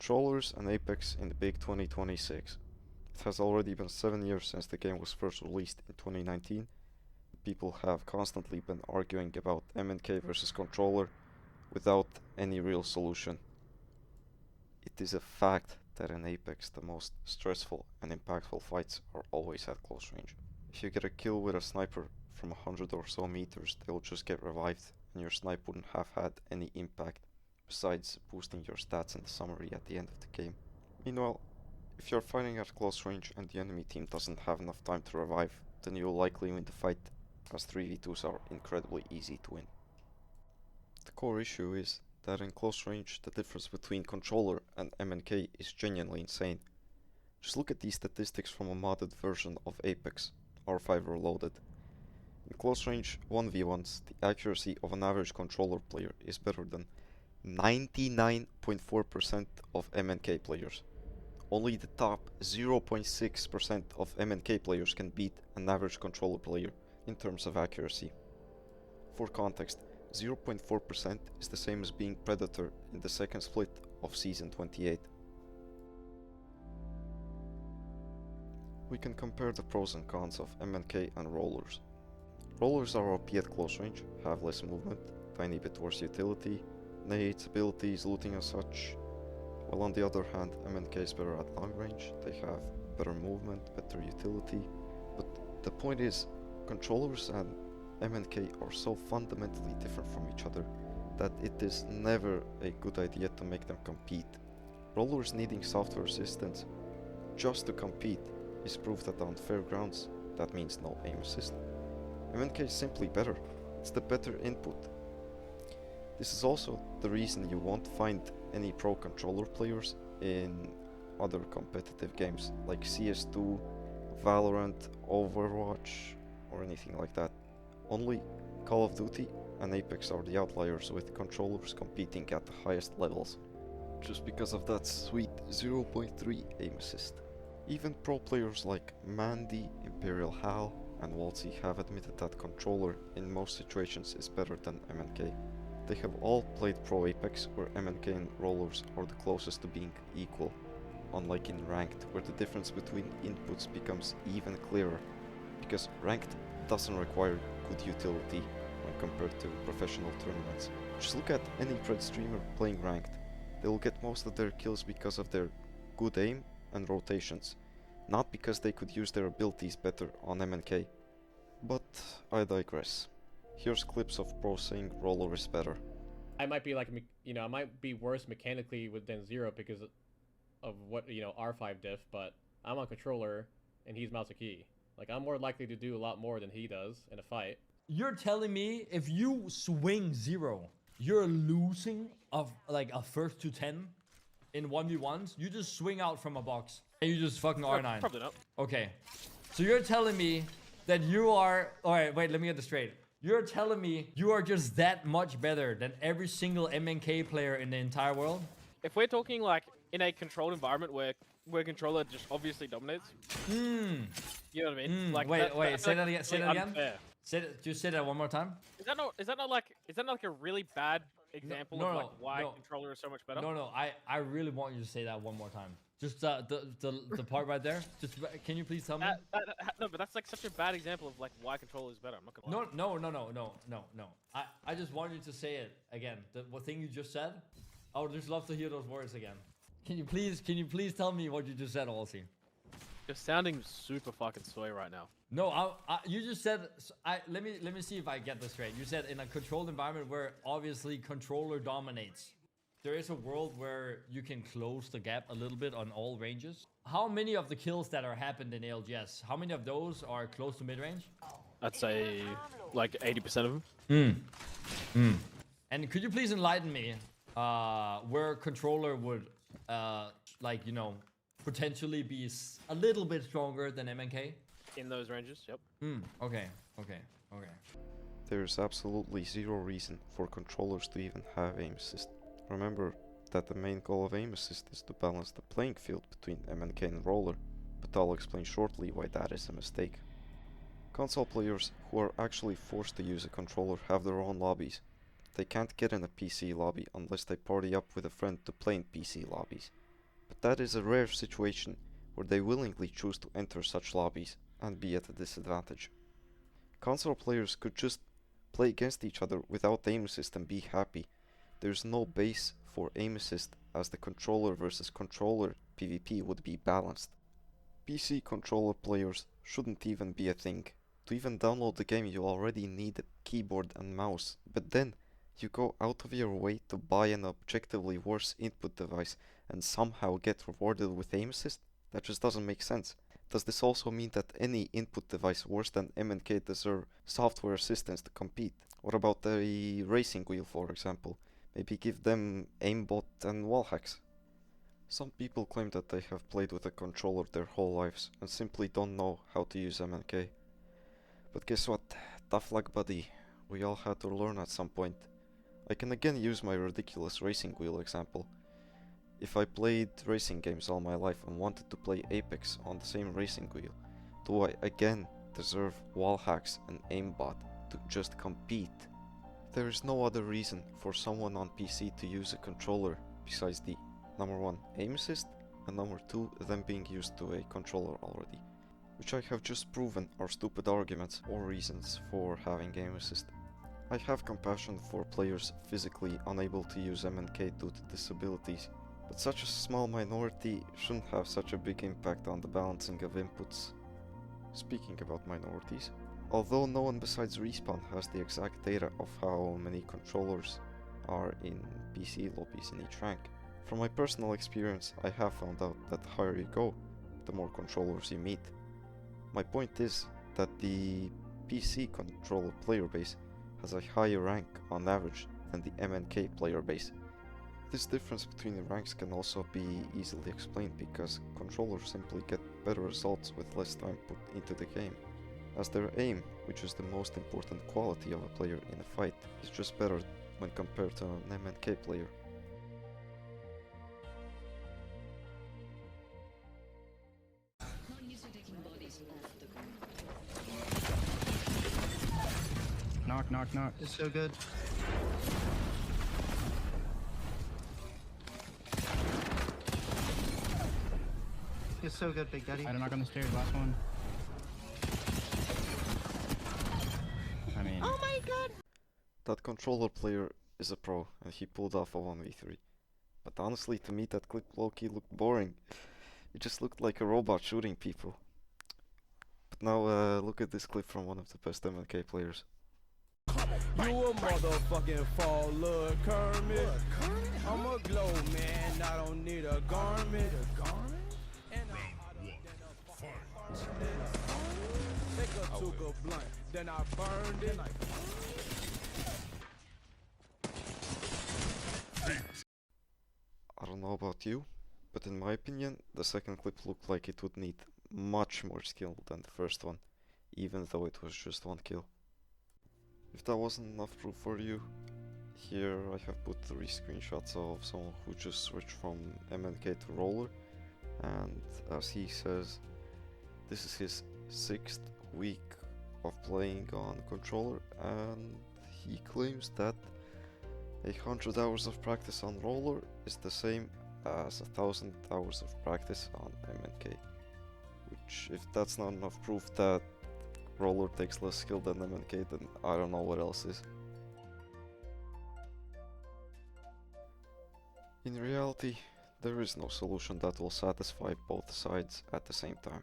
Controllers and Apex in the big 2026. It has already been 7 years since the game was first released in 2019. People have constantly been arguing about MNK versus controller without any real solution. It is a fact that in Apex the most stressful and impactful fights are always at close range. If you get a kill with a sniper from 100 or so meters, they'll just get revived and your snipe wouldn't have had any impact besides boosting your stats in the summary at the end of the game. Meanwhile, if you're fighting at close range and the enemy team doesn't have enough time to revive, then you'll likely win the fight, as 3v2s are incredibly easy to win. The core issue is that in close range the difference between controller and MNK is genuinely insane. Just look at these statistics from a modded version of Apex, R5 Reloaded. In close range 1v1s, the accuracy of an average controller player is better than 99.4% of MNK players. Only the top 0.6% of MNK players can beat an average controller player in terms of accuracy. For context, 0.4% is the same as being Predator in the second split of Season 28. We can compare the pros and cons of MNK and Rollers. Rollers are OP at close range, have less movement, tiny bit worse utility, nades, abilities, looting and such, while on the other hand MNK is better at long range, they have better movement, better utility, but the point is, controllers and MNK are so fundamentally different from each other that it is never a good idea to make them compete. Rollers needing software assistance just to compete is proof that on fair grounds that means no aim assist. MNK is simply better, it's the better input. This is also the reason you won't find any pro controller players in other competitive games like CS2, Valorant, Overwatch or anything like that. Only Call of Duty and Apex are the outliers with controllers competing at the highest levels, just because of that sweet 0.3 aim assist. Even pro players like Mandy, Imperial Hal and Waltzy have admitted that controller in most situations is better than MNK. They have all played pro Apex where MNK and rollers are the closest to being equal, unlike in ranked where the difference between inputs becomes even clearer, because ranked doesn't require good utility when compared to professional tournaments. Just look at any Pred streamer playing ranked. They will get most of their kills because of their good aim and rotations, not because they could use their abilities better on MNK. But I digress. Here's clips of pros saying roller is better. I might be like, I might be worse mechanically than Zero because of what, R5 diff, but I'm on controller and he's mouse and key. Like, I'm more likely to do a lot more than he does in a fight. You're telling me if you swing Zero, you're losing of like a first to 10 in 1v1s? You just swing out from a box and you just fucking R9. Probably not. Okay. So you're telling me that you are... Alright, wait, let me get this straight. You're telling me you are just that much better than every single MNK player in the entire world? If we're talking like in a controlled environment where controller just obviously dominates. You know what I mean? Like wait, say that again. Say that again. Unfair. Just say that one more time. Is that not like a really bad example of like why controller is so much better? No, I really want you to say that one more time. Just the part right there. Just can you please tell me? No, but that's like such a bad example of like why controller is better. I'm not gonna lie. No. I just want you to say it again. The thing you just said. I would just love to hear those words again. Can you please tell me what you just said, Halsey? You're sounding super fucking soy right now. No, you just said. Let me see if I get this straight. You said in a controlled environment where obviously controller dominates, there is a world where you can close the gap a little bit on all ranges. How many of the kills that are happened in ALGS, how many of those are close to mid-range? I'd say like 80% of them. And could you please enlighten me where controller would potentially be a little bit stronger than MNK? In those ranges, yep. Okay. There's absolutely zero reason for controllers to even have aim assist. Remember that the main goal of aim assist is to balance the playing field between MNK and roller, but I'll explain shortly why that is a mistake. Console players who are actually forced to use a controller have their own lobbies. They can't get in a PC lobby unless they party up with a friend to play in PC lobbies. but that is a rare situation where they willingly choose to enter such lobbies and be at a disadvantage. Console players could just play against each other without aim assist and be happy. There's no base for aim assist, as the controller versus controller PvP would be balanced. PC controller players shouldn't even be a thing. To even download the game you already need a keyboard and mouse, but then you go out of your way to buy an objectively worse input device and somehow get rewarded with aim assist? That just doesn't make sense. Does this also mean that any input device worse than MNK deserve software assistance to compete? What about the racing wheel, for example? Maybe give them aimbot and wall hacks. Some people claim that they have played with a controller their whole lives and simply don't know how to use MNK. But guess what? Tough luck, buddy. We all had to learn at some point. I can again use my ridiculous racing wheel example. If I played racing games all my life and wanted to play Apex on the same racing wheel, do I again deserve wall hacks and aimbot to just compete? There is no other reason for someone on PC to use a controller besides the number 1 aim assist and number 2 them being used to a controller already, which I have just proven are stupid arguments or reasons for having aim assist. I have compassion for players physically unable to use MNK due to disabilities, but such a small minority shouldn't have such a big impact on the balancing of inputs. Speaking about minorities, although no one besides Respawn has the exact data of how many controllers are in PC lobbies in each rank, from my personal experience I have found out that the higher you go, the more controllers you meet. My point is that the PC controller player base has a higher rank on average than the MNK player base. This difference between the ranks can also be easily explained because controllers simply get better results with less time put into the game, as their aim, which is the most important quality of a player in a fight, is just better when compared to an MNK player. Knock, knock, knock. It's so good. It's so good, Big Daddy. I had a knock on the stairs, last one. I mean... Oh my god! That controller player is a pro and he pulled off a 1v3. But honestly, to me that clip low-key looked boring. It just looked like a robot shooting people. But now look at this clip from one of the best MNK players. You a motherfucking fall, look, Kermit. I'm a glow man, I don't need a garment. And I'm hotter than a furnace. Took a blunt, then I burned it. I don't know about you, but in my opinion, the second clip looked like it would need much more skill than the first one, even though it was just one kill. If that wasn't enough proof for you, here I have put 3 screenshots of someone who just switched from MNK to roller, and as he says, this is his 6th week of playing on controller, and he claims that 100 hours of practice on roller is the same as 1,000 hours of practice on MNK. Which, if that's not enough proof that roller takes less skill than MNK, then I don't know what else is. In reality, there is no solution that will satisfy both sides at the same time,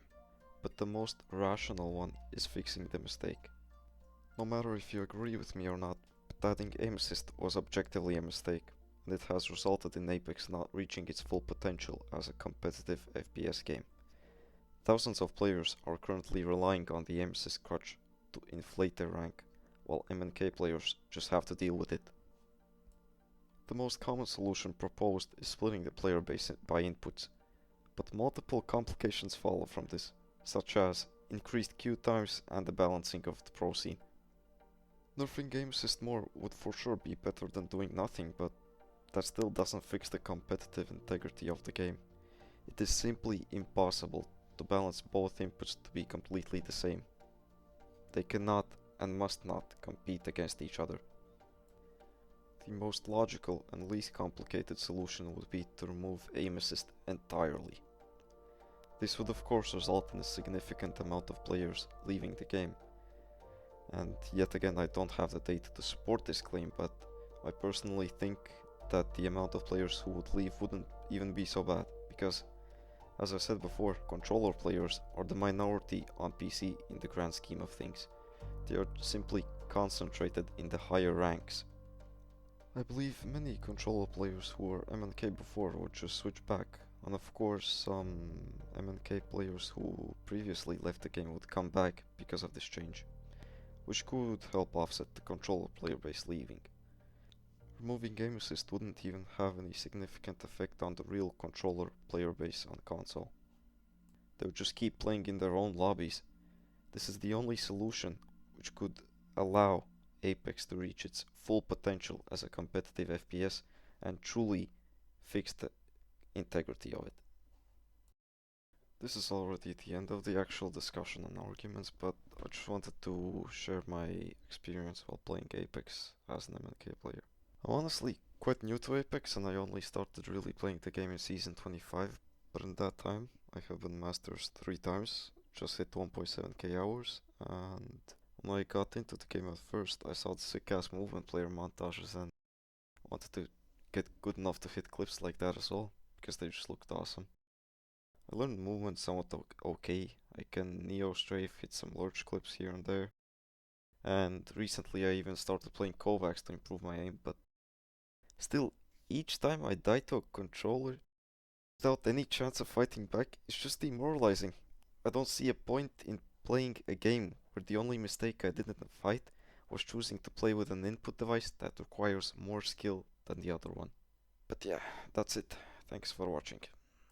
but the most rational one is fixing the mistake. No matter if you agree with me or not, but adding aim assist was objectively a mistake, and it has resulted in Apex not reaching its full potential as a competitive FPS game. Thousands of players are currently relying on the aim assist crutch to inflate their rank, while MNK players just have to deal with it. The most common solution proposed is splitting the player base by inputs, but multiple complications follow from this, such as increased queue times and the balancing of the pro scene. Nerfing aim assist more would for sure be better than doing nothing, but that still doesn't fix the competitive integrity of the game. It is simply impossible to balance both inputs to be completely the same. They cannot and must not compete against each other. The most logical and least complicated solution would be to remove aim assist entirely. This would of course result in a significant amount of players leaving the game. And yet again, I don't have the data to support this claim, but I personally think that the amount of players who would leave wouldn't even be so bad, because, as I said before, controller players are the minority on PC in the grand scheme of things. They are simply concentrated in the higher ranks. I believe many controller players who were MNK before would just switch back, and of course some MNK players who previously left the game would come back because of this change, which could help offset the controller player base leaving. Removing game assist wouldn't even have any significant effect on the real controller player base on console. They would just keep playing in their own lobbies. This is the only solution which could allow Apex to reach its full potential as a competitive FPS and truly fix the integrity of it. This is already the end of the actual discussion and arguments, but I just wanted to share my experience while playing Apex as an MNK player. I'm honestly quite new to Apex and I only started really playing the game in Season 25, but in that time I have been Masters 3 times, just hit 1.7k hours, and when I got into the game at first I saw the sick ass movement player montages and wanted to get good enough to hit clips like that as well, because they just looked awesome. I learned movement somewhat okay. I can neo strafe, hit some lurch clips here and there. And recently I even started playing Kovacs to improve my aim, but still, each time I die to a controller without any chance of fighting back, it's just demoralizing. I don't see a point in playing a game where the only mistake I did in the fight was choosing to play with an input device that requires more skill than the other one. But yeah, that's it. Thanks for watching.